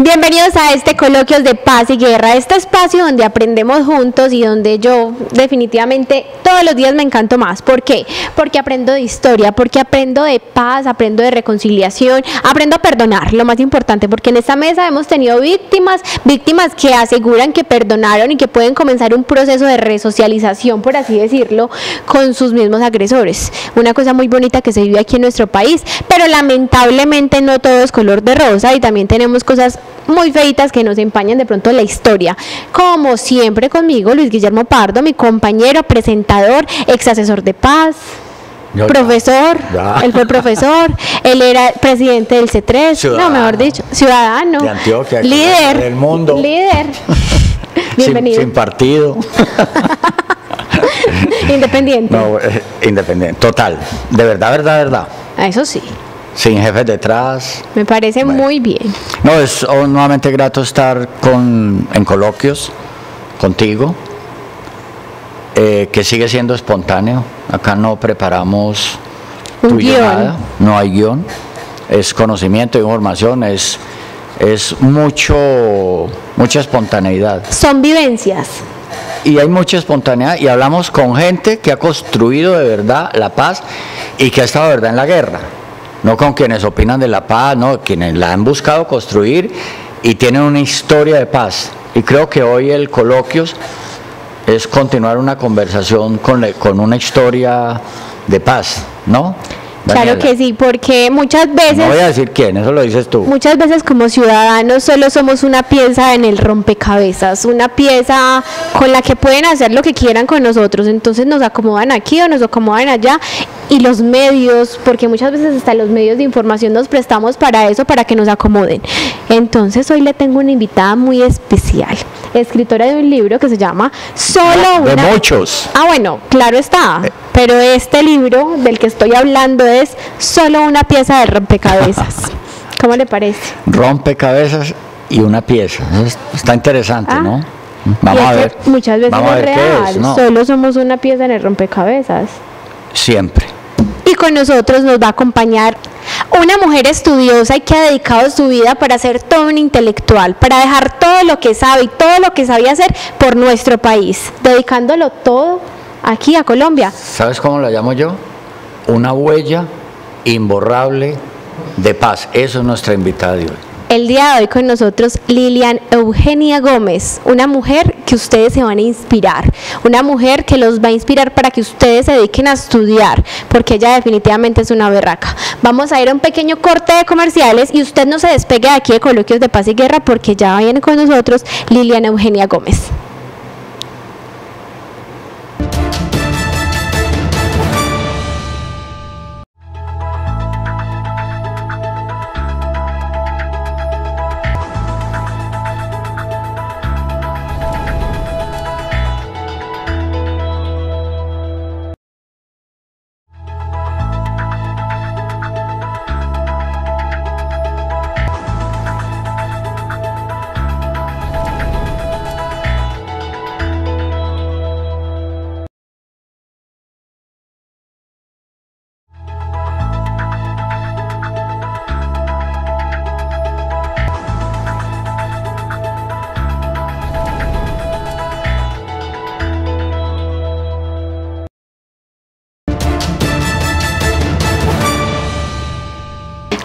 Bienvenidos a este Coloquios de Paz y Guerra, este espacio donde aprendemos juntos y donde yo definitivamente todos los días me encanto más. ¿Por qué? Porque aprendo de historia, porque aprendo de paz, aprendo de reconciliación, aprendo a perdonar, lo más importante, porque en esta mesa hemos tenido víctimas que aseguran que perdonaron y que pueden comenzar un proceso de resocialización, por así decirlo, con sus mismos agresores. Una cosa muy bonita que se vive aquí en nuestro país, pero lamentablemente no todo es color de rosa y también tenemos cosas muy feitas que nos empañan de pronto la historia. Como siempre conmigo, Luis Guillermo Pardo, mi compañero, presentador, ex asesor de paz, profesor, él fue profesor, él era presidente del C3, ciudadano, no, mejor dicho, ciudadano, de Antioquia, líder del mundo, líder, bienvenido. Sin partido. Independiente. No, independiente, total, de verdad. Eso sí. Sin jefes detrás. Me parece muy bien. No, es nuevamente grato estar en Coloquios contigo, que sigue siendo espontáneo. Acá no preparamos un guión. Nada, no hay guión. Es conocimiento, información, es mucha espontaneidad. Son vivencias. Y hay mucha espontaneidad y hablamos con gente que ha construido de verdad la paz y que ha estado de verdad en la guerra. No con quienes opinan de la paz, no, quienes la han buscado construir y tienen una historia de paz. Y creo que hoy el Coloquios es continuar una conversación con una historia de paz, ¿no? Daniela. Claro que sí, porque muchas veces... No voy a decir quién, eso lo dices tú. Muchas veces como ciudadanos solo somos una pieza en el rompecabezas, una pieza con la que pueden hacer lo que quieran con nosotros, entonces nos acomodan aquí o nos acomodan allá, y los medios, porque muchas veces hasta los medios de información nos prestamos para eso, para que nos acomoden. Entonces hoy le tengo una invitada muy especial, escritora de un libro que se llama De muchos. Ah, bueno, claro está, pero este libro del que estoy hablando es Solo una pieza de rompecabezas. ¿Cómo le parece? Rompecabezas y una pieza. Está interesante, ¿no? Vamos a ver. Muchas veces Vamos a es ver real, ¿no? Solo somos una pieza en el rompecabezas. Siempre. Y con nosotros nos va a acompañar una mujer estudiosa y que ha dedicado su vida para ser todo un intelectual, para dejar todo lo que sabe y todo lo que sabía hacer por nuestro país, dedicándolo todo aquí a Colombia. ¿Sabes cómo la llamo yo? Una huella imborrable de paz. Eso es nuestra invitada de hoy. El día de hoy con nosotros Lilian Eugenia Gómez, una mujer que ustedes se van a inspirar, una mujer que los va a inspirar para que ustedes se dediquen a estudiar, porque ella definitivamente es una berraca. Vamos a ir a un pequeño corte de comerciales y usted no se despegue de aquí de Coloquios de Paz y Guerra, porque ya viene con nosotros Lilian Eugenia Gómez.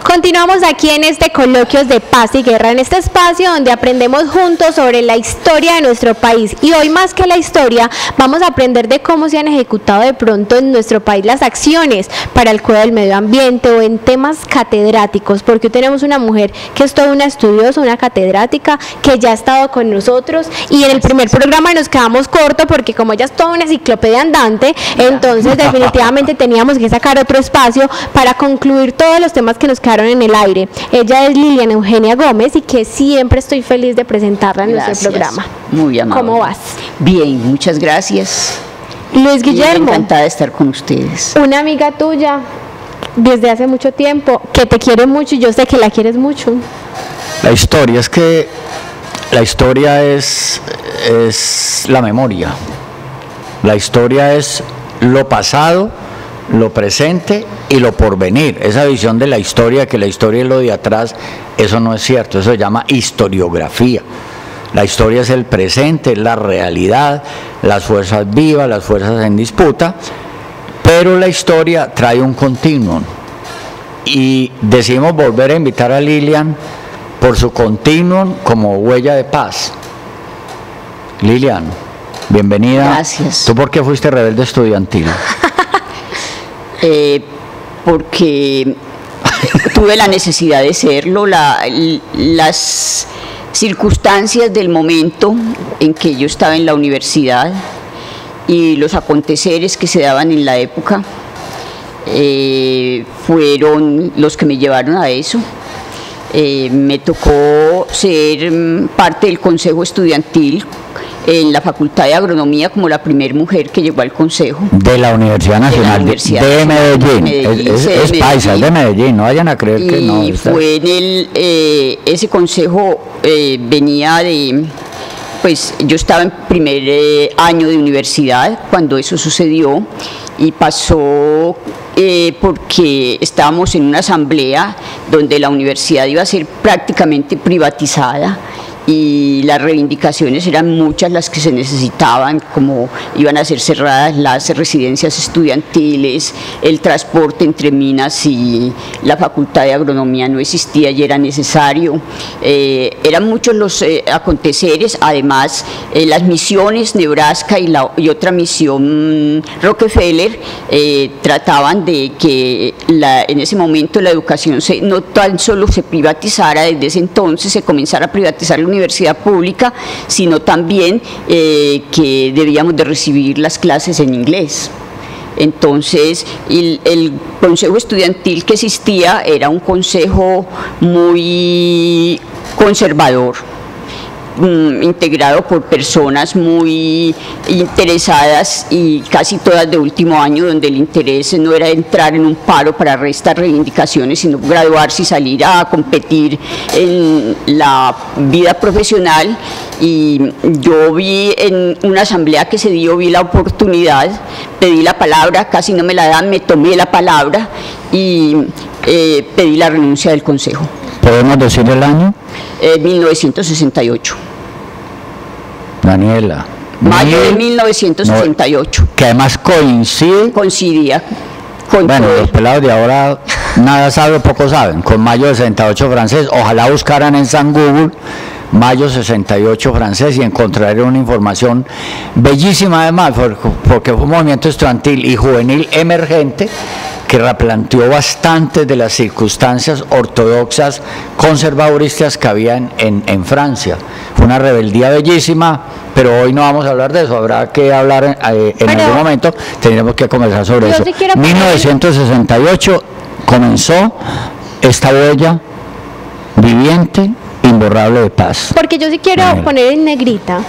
Continuamos aquí en este Coloquios de Paz y Guerra, en este espacio donde aprendemos juntos sobre la historia de nuestro país. Y hoy más que la historia, vamos a aprender de cómo se han ejecutado de pronto en nuestro país las acciones para el cuidado del medio ambiente o en temas catedráticos, porque hoy tenemos una mujer que es toda una estudiosa, una catedrática, que ya ha estado con nosotros, y en el primer programa nos quedamos cortos porque como ella es toda una enciclopedia andante, entonces definitivamente teníamos que sacar otro espacio para concluir todos los temas que nos quedaron en el aire. Ella es Lilian Eugenia Gómez y que siempre estoy feliz de presentarla en nuestro programa. Muy amable. ¿Cómo vas? Bien, muchas gracias. Luis Guillermo. Encantada de estar con ustedes. Una amiga tuya desde hace mucho tiempo que te quiere mucho y yo sé que la quieres mucho. La historia es la memoria. La historia es lo pasado lo presente y lo porvenir. Esa visión de la historia, que la historia es lo de atrás, eso no es cierto, eso se llama historiografía. La historia es el presente, es la realidad, las fuerzas vivas, las fuerzas en disputa, pero la historia trae un continuum. Y decidimos volver a invitar a Lilian por su continuum como huella de paz. Lilian, bienvenida. Gracias. ¿Tú por qué fuiste rebelde estudiantil? Porque tuve la necesidad de serlo, las circunstancias del momento en que yo estaba en la universidad y los aconteceres que se daban en la época fueron los que me llevaron a eso. Me tocó ser parte del consejo estudiantil en la Facultad de Agronomía como la primera mujer que llegó al consejo. De la Universidad Nacional de Medellín. Es paisa, es de Medellín, no vayan a creer que no. Y fue en ese consejo venía de... Pues yo estaba en primer año de universidad cuando eso sucedió y pasó porque estábamos en una asamblea donde la universidad iba a ser prácticamente privatizada y las reivindicaciones eran muchas las que se necesitaban, como iban a ser cerradas las residencias estudiantiles, el transporte entre Minas y la Facultad de Agronomía no existía y era necesario. Eran muchos los aconteceres, además las misiones Nebraska y otra misión Rockefeller trataban de que en ese momento la educación no tan solo se privatizara, desde ese entonces se comenzara a privatizar la universidad pública, sino también que debíamos de recibir las clases en inglés. Entonces, el consejo estudiantil que existía era un consejo muy conservador, integrado por personas muy interesadas y casi todas de último año, donde el interés no era entrar en un paro para restar reivindicaciones, sino graduarse y salir a competir en la vida profesional. Y yo vi en una asamblea que se dio, vi la oportunidad, pedí la palabra, casi no me la dan, me tomé la palabra y pedí la renuncia del consejo. ¿Podemos decir el año? 1968. Daniela. Mayo de 1968. Que además coincidía con bueno, los pelados de ahora nada saben, poco saben, con mayo de 68 francés. Ojalá buscaran en San Google mayo 68 francés y encontrarían una información bellísima, además, porque fue un movimiento estudiantil y juvenil emergente que replanteó bastante de las circunstancias ortodoxas conservaduristas que había en Francia. Fue una rebeldía bellísima, pero hoy no vamos a hablar de eso, habrá que hablar en algún momento, tendremos que conversar sobre eso. 1968 comenzó esta huella viviente, imborrable de paz. Porque yo sí quiero poner en negrita,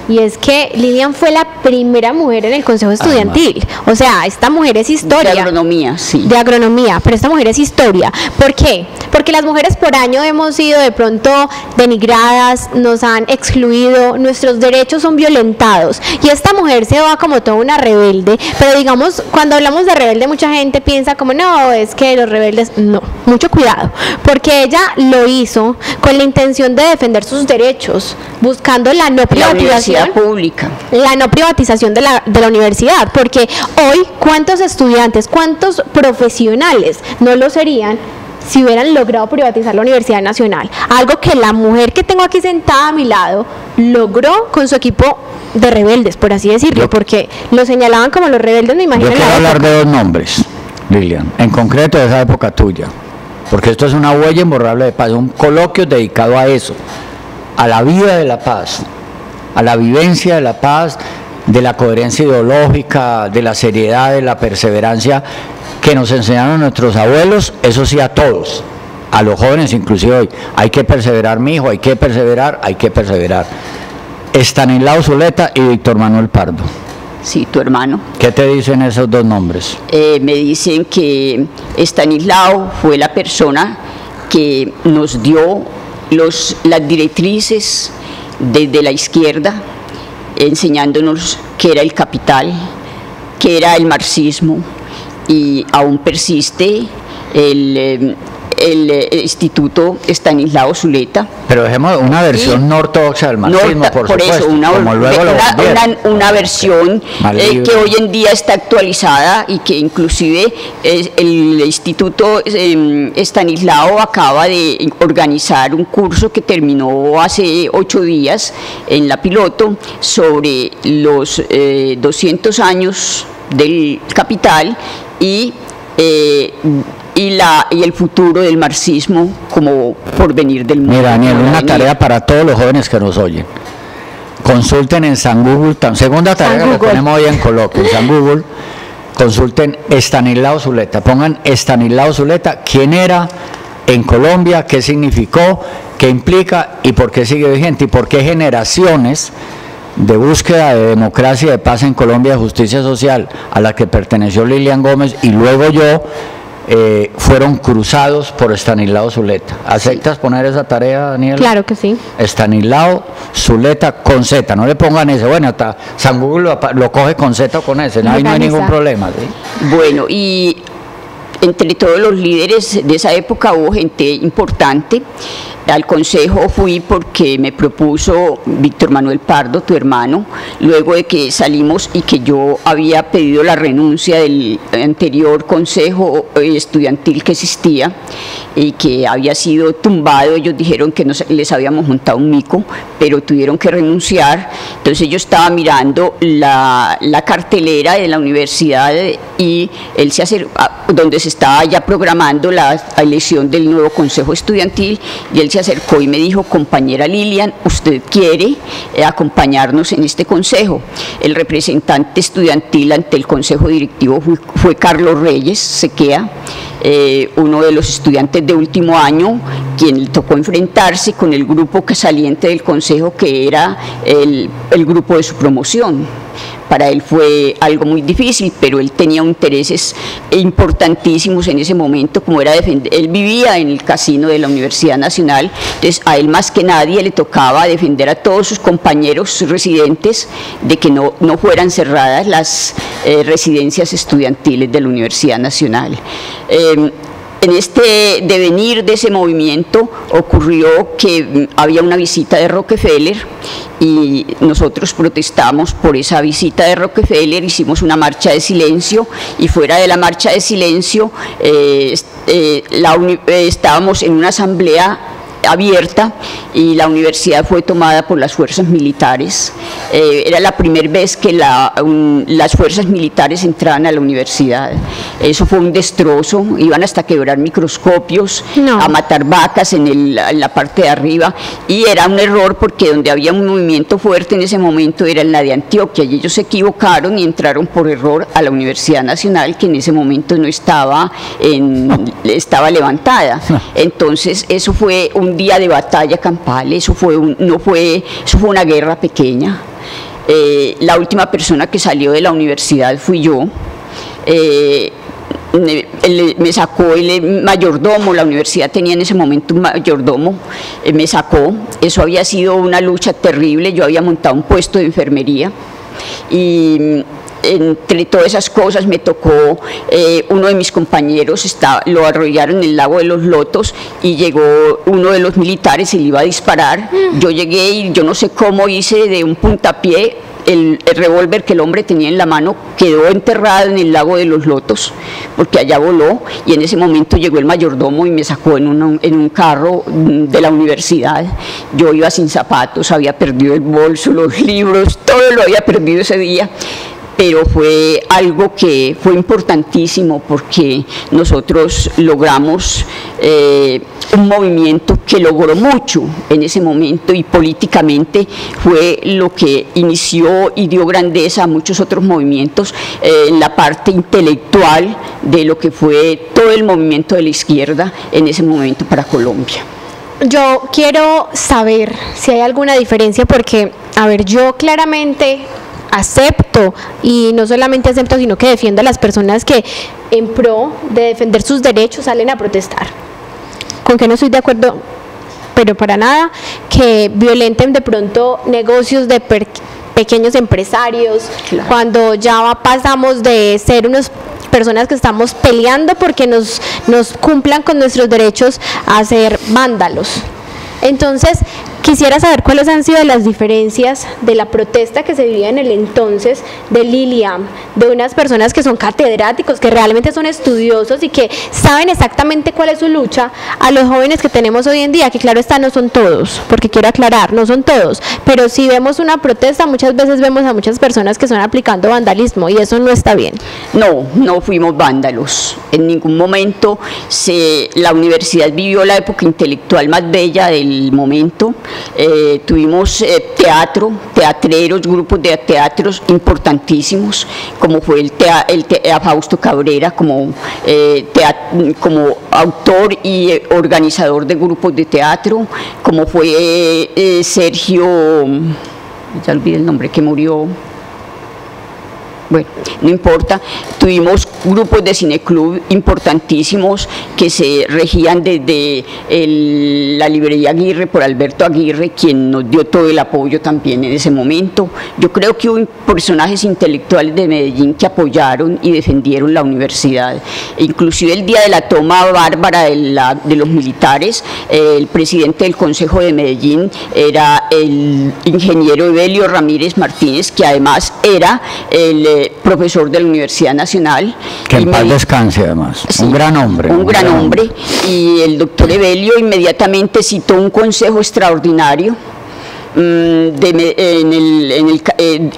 y es que Lilian fue la primera mujer en el consejo estudiantil. O sea, esta mujer es historia. De agronomía, sí. De agronomía, pero esta mujer es historia. ¿Por qué? Porque las mujeres por año hemos sido de pronto denigradas, nos han excluido, nuestros derechos son violentados. Y esta mujer se va como toda una rebelde. Pero digamos, cuando hablamos de rebelde, mucha gente piensa como, no, es que los rebeldes, no, mucho cuidado. Porque ella lo hizo con la intención de defender sus derechos, buscando la no privatización pública. La no privatización de la universidad, porque hoy cuántos estudiantes, cuántos profesionales no lo serían si hubieran logrado privatizar la Universidad Nacional, algo que la mujer que tengo aquí sentada a mi lado logró con su equipo de rebeldes, por así decirlo, porque lo señalaban como los rebeldes, me imagino. Yo quiero hablar de dos nombres, Lilian, en concreto de esa época tuya, porque esto es una huella imborrable de paz, un coloquio dedicado a eso, a la vida de la paz, a la vivencia de la paz, de la coherencia ideológica, de la seriedad, de la perseverancia que nos enseñaron nuestros abuelos, eso sí a todos, a los jóvenes inclusive hoy. Hay que perseverar, mi hijo, hay que perseverar, hay que perseverar. Estanislao Zuleta y Víctor Manuel Pardo. Sí, tu hermano. ¿Qué te dicen esos dos nombres? Me dicen que Estanislao fue la persona que nos dio las directrices desde la izquierda, enseñándonos qué era el capital, qué era el marxismo, y aún persiste el Instituto Estanislao Zuleta. Pero dejemos una versión no ortodoxa del marxismo, por supuesto, eso, una versión que hoy en día está actualizada y que inclusive el Instituto Estanislao acaba de organizar un curso que terminó hace 8 días en La Piloto sobre los 200 años del Capital y el futuro del marxismo como porvenir del mundo. Mira, Daniel, una tarea para todos los jóvenes que nos oyen. Consulten en San Google, segunda tarea que tenemos hoy en coloquio, en San Google, consulten Estanislao Zuleta, pongan Estanislao Zuleta, quién era en Colombia, qué significó, qué implica y por qué sigue vigente y por qué generaciones de búsqueda de democracia y de paz en Colombia, de justicia social, a la que perteneció Lilian Gómez y luego yo, fueron cruzados por Estanislao Zuleta. ¿Aceptas poner esa tarea, Daniel? Claro que sí. Estanislao Zuleta con Z, no le pongan ese, bueno, hasta San Google lo coge con Z o con S, no hay ningún problema, ¿sí? Bueno, y entre todos los líderes de esa época hubo gente importante. Al consejo fui porque me propuso Víctor Manuel Pardo, tu hermano, luego de que salimos y que yo había pedido la renuncia del anterior consejo estudiantil que existía y que había sido tumbado. Ellos dijeron que les habíamos montado un mico, pero tuvieron que renunciar. Entonces yo estaba mirando la cartelera de la universidad y él se acercó, donde se estaba ya programando la elección del nuevo consejo estudiantil, y él se acercó y me dijo: compañera Lilian, ¿usted quiere acompañarnos en este consejo? El representante estudiantil ante el consejo directivo fue Carlos Reyes Sequea, uno de los estudiantes de último año, quien le tocó enfrentarse con el grupo saliente del consejo, que era el grupo de su promoción. Para él fue algo muy difícil, pero él tenía intereses importantísimos en ese momento, como era defender. Él vivía en el casino de la Universidad Nacional, entonces a él más que nadie le tocaba defender a todos sus compañeros residentes de que no fueran cerradas las residencias estudiantiles de la Universidad Nacional. En este devenir de ese movimiento ocurrió que había una visita de Rockefeller y nosotros protestamos por esa visita de Rockefeller, hicimos una marcha de silencio, y fuera de la marcha de silencio estábamos en una asamblea abierta y la universidad fue tomada por las fuerzas militares. Era la primera vez que las fuerzas militares entraban a la universidad. Eso fue un destrozo, iban hasta quebrar microscopios, a matar vacas en la parte de arriba, y era un error porque donde había un movimiento fuerte en ese momento era en la de Antioquia, y ellos se equivocaron y entraron por error a la Universidad Nacional, que en ese momento no estaba levantada. Entonces eso fue un día de batalla campal, eso fue una guerra pequeña. La última persona que salió de la universidad fui yo. Me sacó el mayordomo, la universidad tenía en ese momento un mayordomo, me sacó. Eso había sido una lucha terrible. Yo había montado un puesto de enfermería y entre todas esas cosas me tocó, uno de mis compañeros lo arrollaron en el lago de los Lotos y llegó uno de los militares y le iba a disparar. Yo llegué y yo no sé cómo hice de un puntapié. El revólver que el hombre tenía en la mano quedó enterrado en el lago de los Lotos, porque allá voló, y en ese momento llegó el mayordomo y me sacó en un carro de la universidad. Yo iba sin zapatos, había perdido el bolso, los libros, todo lo había perdido ese día. Pero fue algo que fue importantísimo porque nosotros logramos un movimiento que logró mucho en ese momento, y políticamente fue lo que inició y dio grandeza a muchos otros movimientos en la parte intelectual de lo que fue todo el movimiento de la izquierda en ese momento para Colombia. Yo quiero saber si hay alguna diferencia porque, a ver, yo claramente acepto, y no solamente acepto, sino que defiendo a las personas que en pro de defender sus derechos salen a protestar. Con que no estoy de acuerdo, pero para nada, que violenten de pronto negocios de pequeños empresarios, claro. Cuando ya pasamos de ser unos personas que estamos peleando porque nos cumplan con nuestros derechos a ser vándalos. Entonces, quisiera saber cuáles han sido las diferencias de la protesta que se vivía en el entonces de Lilian, de unas personas que son catedráticos, que realmente son estudiosos y que saben exactamente cuál es su lucha, a los jóvenes que tenemos hoy en día, que claro está, no son todos, porque quiero aclarar, no son todos, pero si vemos una protesta, muchas veces vemos a muchas personas que están aplicando vandalismo y eso no está bien. No fuimos vándalos. En ningún momento la universidad vivió la época intelectual más bella del momento. Tuvimos teatreros, grupos de teatros importantísimos, como fue a Fausto Cabrera como autor y organizador de grupos de teatro, como fue Sergio, ya olvidé el nombre, que murió. Bueno, no importa, tuvimos grupos de cineclub importantísimos que se regían desde la librería Aguirre por Alberto Aguirre, quien nos dio todo el apoyo también en ese momento. Yo creo que hubo personajes intelectuales de Medellín que apoyaron y defendieron la universidad. Inclusive el día de la toma bárbara de los militares, el presidente del Consejo de Medellín era el ingeniero Evelio Ramírez Martínez, que además era el profesor de la Universidad Nacional. Que en paz descanse además, sí, un gran hombre. Un gran hombre, y el doctor Evelio inmediatamente citó un consejo extraordinario.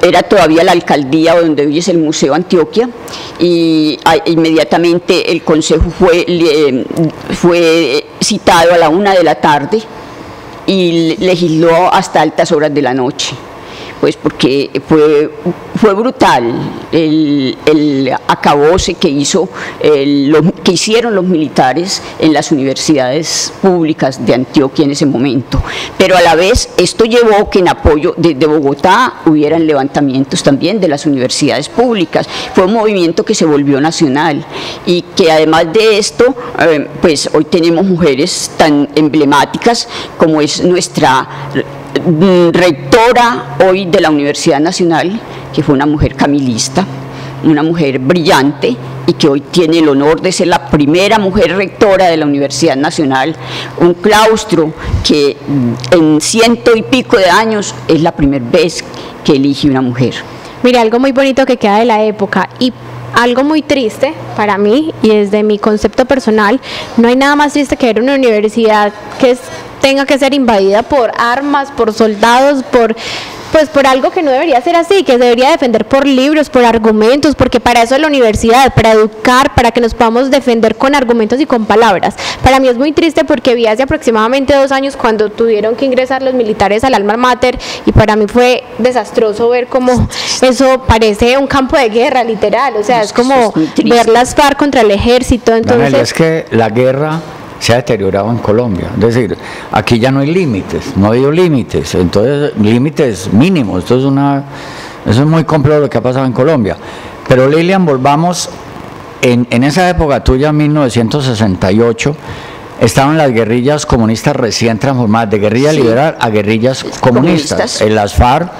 Era todavía la alcaldía donde hoy es el Museo Antioquia, y inmediatamente el consejo fue citado a la 1 de la tarde y legisló hasta altas horas de la noche. Pues porque fue brutal el acabose que hicieron los militares en las universidades públicas de Antioquia en ese momento. Pero a la vez esto llevó que en apoyo desde Bogotá hubieran levantamientos también de las universidades públicas. Fue un movimiento que se volvió nacional y que además de esto, pues hoy tenemos mujeres tan emblemáticas como es nuestra rectora hoy de la Universidad Nacional, que fue una mujer camilista, una mujer brillante y que hoy tiene el honor de ser la primera mujer rectora de la Universidad Nacional, un claustro que en 100 y pico de años es la primera vez que elige una mujer. Mira, algo muy bonito que queda de la época y algo muy triste para mí, y desde mi concepto personal, no hay nada más triste que ver una universidad que tenga que ser invadida por armas, por soldados, por algo que no debería ser así, que se debería defender por libros, por argumentos, porque para eso es la universidad, para educar, para que nos podamos defender con argumentos y con palabras. Para mí es muy triste porque vi hace aproximadamente 2 años cuando tuvieron que ingresar los militares al alma mater, y para mí fue desastroso ver cómo eso parece un campo de guerra, literal, o sea, es como ver las FARC contra el ejército. Entonces, Daniel, es que la guerra se ha deteriorado en Colombia, es decir, aquí ya no hay límites, no ha habido límites, entonces límites mínimos, eso es muy complejo lo que ha pasado en Colombia. Pero Lilian, volvamos, en esa época tuya, 1968, estaban las guerrillas comunistas recién transformadas, de guerrilla liberal a guerrillas comunistas, en las FARC,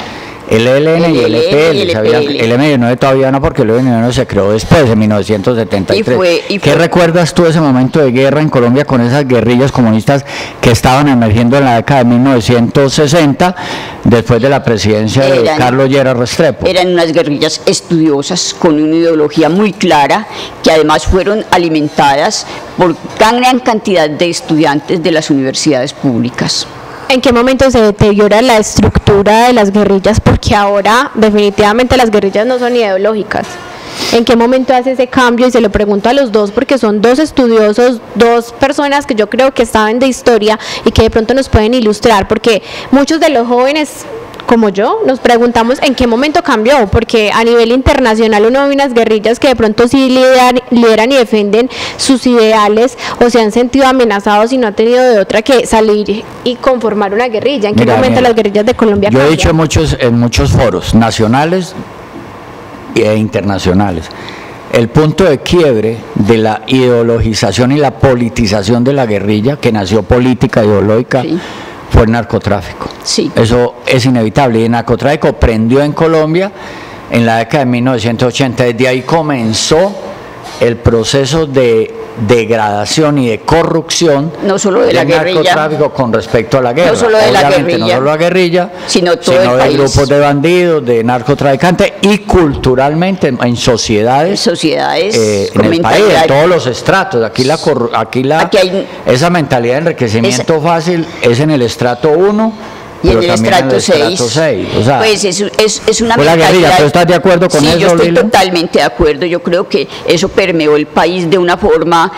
el ELN y el EPL. El M19 todavía no, porque el M19 se creó después, en 1973. ¿Qué recuerdas tú de ese momento de guerra en Colombia con esas guerrillas comunistas que estaban emergiendo en la década de 1960, después de la presidencia de Carlos Lleras Restrepo? Eran unas guerrillas estudiosas con una ideología muy clara, que además fueron alimentadas por gran cantidad de estudiantes de las universidades públicas. ¿En qué momento se deteriora la estructura de las guerrillas? Porque ahora definitivamente las guerrillas no son ideológicas. ¿En qué momento hace ese cambio? Y se lo pregunto a los dos porque son dos estudiosos, dos personas que yo creo que saben de historia y que de pronto nos pueden ilustrar, porque muchos de los jóvenes como yo, nos preguntamos en qué momento cambió, porque a nivel internacional uno ve unas guerrillas que de pronto sí lideran y defienden sus ideales, o se han sentido amenazados y no han tenido de otra que salir y conformar una guerrilla. ¿En qué momento las guerrillas de Colombia cambian? Yo he dicho en muchos foros, nacionales e internacionales, el punto de quiebre de la ideologización y la politización de la guerrilla, que nació política, ideológica, sí, fue el narcotráfico. Sí. Eso es inevitable. Y el narcotráfico prendió en Colombia en la década de 1980. Desde ahí comenzó el proceso de degradación y de corrupción no solo de la del guerrilla, narcotráfico con respecto a la guerra. no solo de la Obviamente, guerrilla, no solo la guerrilla, sino todo el de país. grupos de bandidos, de narcotraficantes y culturalmente en sociedades, en el país, en todos los estratos. Aquí hay, esa mentalidad de enriquecimiento fácil es en el estrato 1. Y en el estrato 6. O sea, pues es una la guerrilla. ¿Tú estás de acuerdo con eso, Sí, yo estoy Lila? totalmente de acuerdo. Yo creo que eso permeó el país de una forma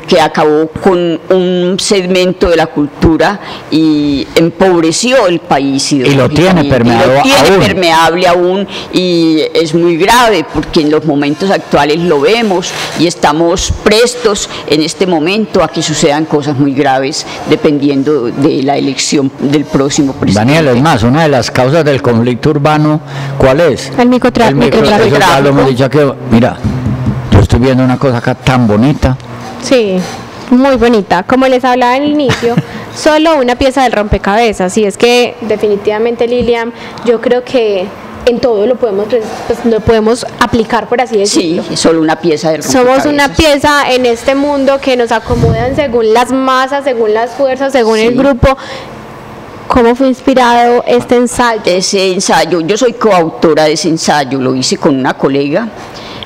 que acabó con un segmento de la cultura y empobreció el país. Y lo tiene permeado aún. Permeable aún, y es muy grave porque en los momentos actuales lo vemos y estamos prestos en este momento a que sucedan cosas muy graves dependiendo de la elección del próximo presidente. Daniel, es más, una de las causas del conflicto urbano, ¿cuál es? El microtráfico. Ya lo hemos dicho aquí. Mira, yo estoy viendo una cosa acá tan bonita. Sí, muy bonita. Como les hablaba al inicio, solo una pieza del rompecabezas. Y es que definitivamente, Lilian, yo creo que en todo lo podemos aplicar, por así decirlo. Sí, solo una pieza del rompecabezas. Somos una pieza en este mundo que nos acomodan según las masas, según las fuerzas, según el grupo. ¿Cómo fue inspirado este ensayo? Ese ensayo, yo soy coautora de ese ensayo, lo hice con una colega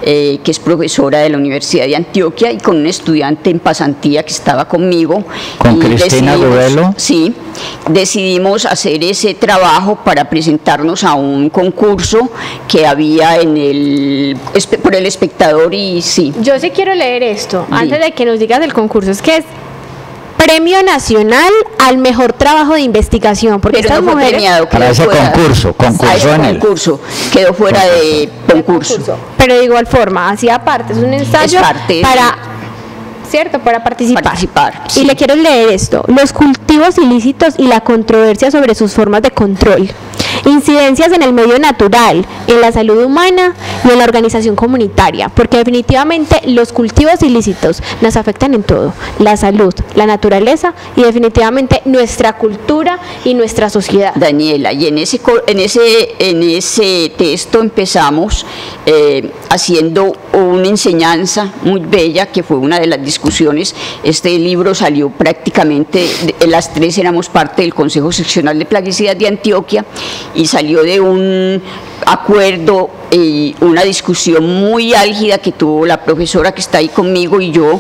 que es profesora de la Universidad de Antioquia y con un estudiante en pasantía que estaba conmigo. ¿Con Cristina Gubelo? Sí, decidimos hacer ese trabajo para presentarnos a un concurso que había por El Espectador y sí. Yo sí quiero leer esto, Sí. antes de que nos digas el concurso, es que es Premio Nacional al Mejor Trabajo de Investigación, porque Pero estas no fue mujeres... premiado, Para quedó ese fuera. concurso Quedó fuera de concurso. Pero de igual forma, hacía parte, es un ensayo parte para... ¿Cierto? Para participar. Sí. Y le quiero leer esto. Los cultivos ilícitos y la controversia sobre sus formas de control. Incidencias en el medio natural, en la salud humana y en la organización comunitaria. Porque definitivamente los cultivos ilícitos nos afectan en todo. La salud, la naturaleza y definitivamente nuestra cultura y nuestra sociedad. Daniela, y en ese texto empezamos haciendo una enseñanza muy bella que fue una de las discusiones. Este libro salió prácticamente, las tres éramos parte del Consejo Seccional de Plaguicidas de Antioquia y salió de un acuerdo y una discusión muy álgida que tuvo la profesora que está ahí conmigo y yo.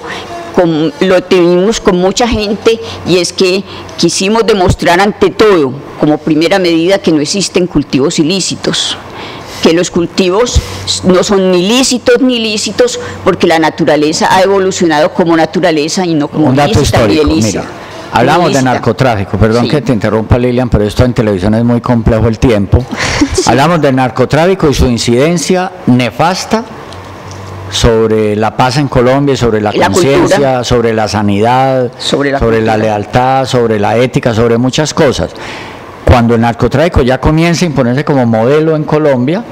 Lo tuvimos con mucha gente y es que quisimos demostrar ante todo, como primera medida, que no existen cultivos ilícitos, que los cultivos no son ni lícitos ni ilícitos porque la naturaleza ha evolucionado como naturaleza y no como un dato lícita ni histórico, ilícita. mira. Hablamos de narcotráfico, perdón Sí. que te interrumpa, Lilian, pero esto en televisión es muy complejo el tiempo. Sí. Hablamos del narcotráfico y su incidencia nefasta sobre la paz en Colombia, sobre la conciencia, cultura, sobre la sanidad, sobre la la lealtad, sobre la ética, sobre muchas cosas. Cuando el narcotráfico ya comienza a imponerse como modelo en Colombia,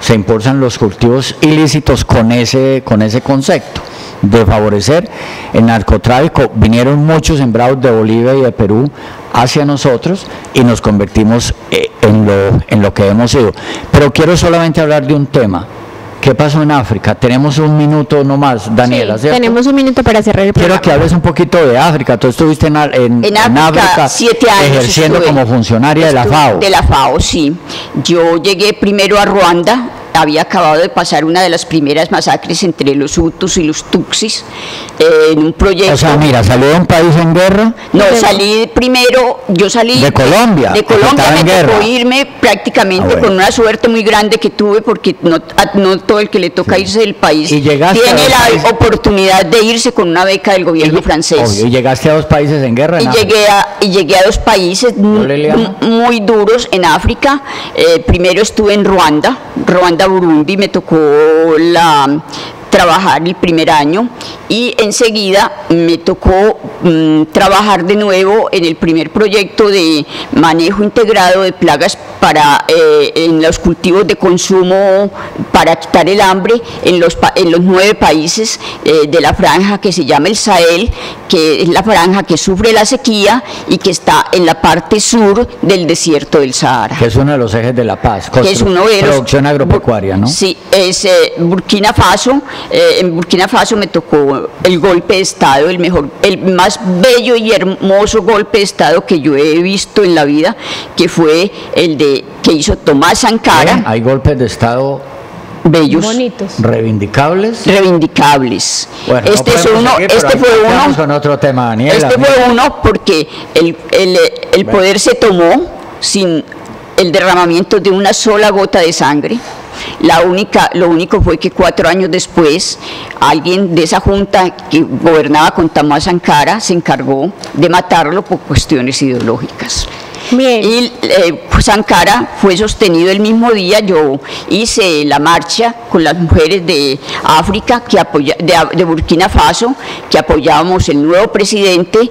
se impulsan los cultivos ilícitos con ese concepto de favorecer el narcotráfico. Vinieron muchos sembrados de Bolivia y de Perú hacia nosotros y nos convertimos en lo que hemos sido. Pero quiero solamente hablar de un tema. ¿Qué pasó en África? Tenemos un minuto nomás, Daniela, Sí, ¿cierto? tenemos un minuto para cerrar el programa. Quiero que hables un poquito de África. Tú estuviste en África 7 años ejerciendo como funcionaria de la FAO. De la FAO, sí. Yo llegué primero a Ruanda. Había acabado de pasar una de las primeras masacres entre los Hutus y los Tutsis en un proyecto. O sea, mira, salió de un país en guerra. No, salí primero, yo salí de Colombia. De Colombia me tocó irme prácticamente bueno. con una suerte muy grande que tuve porque no todo el que le toca irse del país ¿Y llegaste tiene a la países? Oportunidad de irse con una beca del gobierno francés. Obvio, y llegaste a 2 países en guerra. Llegué a 2 países muy duros en África. Primero estuve en Ruanda, Burundi, me tocó trabajar el primer año y enseguida me tocó trabajar de nuevo en el primer proyecto de manejo integrado de plagas en los cultivos de consumo para quitar el hambre en los 9 países de la franja que se llama el Sahel, que es la franja que sufre la sequía y que está en la parte sur del desierto del Sahara. Que es uno de los ejes de la paz, Que es uno de los, producción agropecuaria, ¿no? Sí, es Burkina Faso, En Burkina Faso me tocó el golpe de Estado, el más bello y hermoso golpe de Estado que yo he visto en la vida, que fue que hizo Tomás Sankara. Bien, hay golpes de Estado bellos, bonitos, reivindicables. Bueno, Este fue uno. Con otro tema, Daniela. Este fue uno porque el poder se tomó sin el derramamiento de una sola gota de sangre. Lo único fue que 4 años después alguien de esa junta que gobernaba con Tomás Sankara se encargó de matarlo por cuestiones ideológicas. Bien. Y Sankara fue sostenido el mismo día. Yo hice la marcha con las mujeres de África, de Burkina Faso, que apoyábamos el nuevo presidente,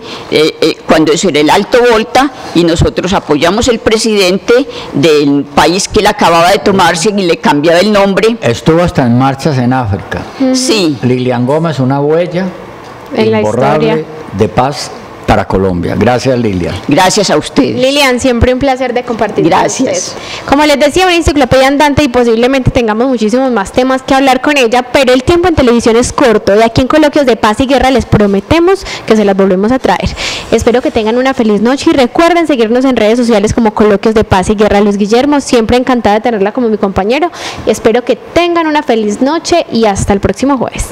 cuando eso era el Alto Volta, y nosotros apoyamos el presidente del país que él acababa de tomarse y le cambiaba el nombre. Estuvo hasta en marchas en África. Sí. Lilian Gómez, una huella en la imborrable historia de paz para Colombia. Gracias, Lilian. Gracias a ustedes. Lilian, siempre un placer de compartir. Gracias. Con usted. Como les decía, una enciclopedia andante y posiblemente tengamos muchísimos más temas que hablar con ella, pero el tiempo en televisión es corto. De aquí en Coloquios de Paz y Guerra les prometemos que se las volvemos a traer. Espero que tengan una feliz noche y recuerden seguirnos en redes sociales como Coloquios de Paz y Guerra. Luis Guillermo, siempre encantada de tenerla como mi compañero. Espero que tengan una feliz noche y hasta el próximo jueves.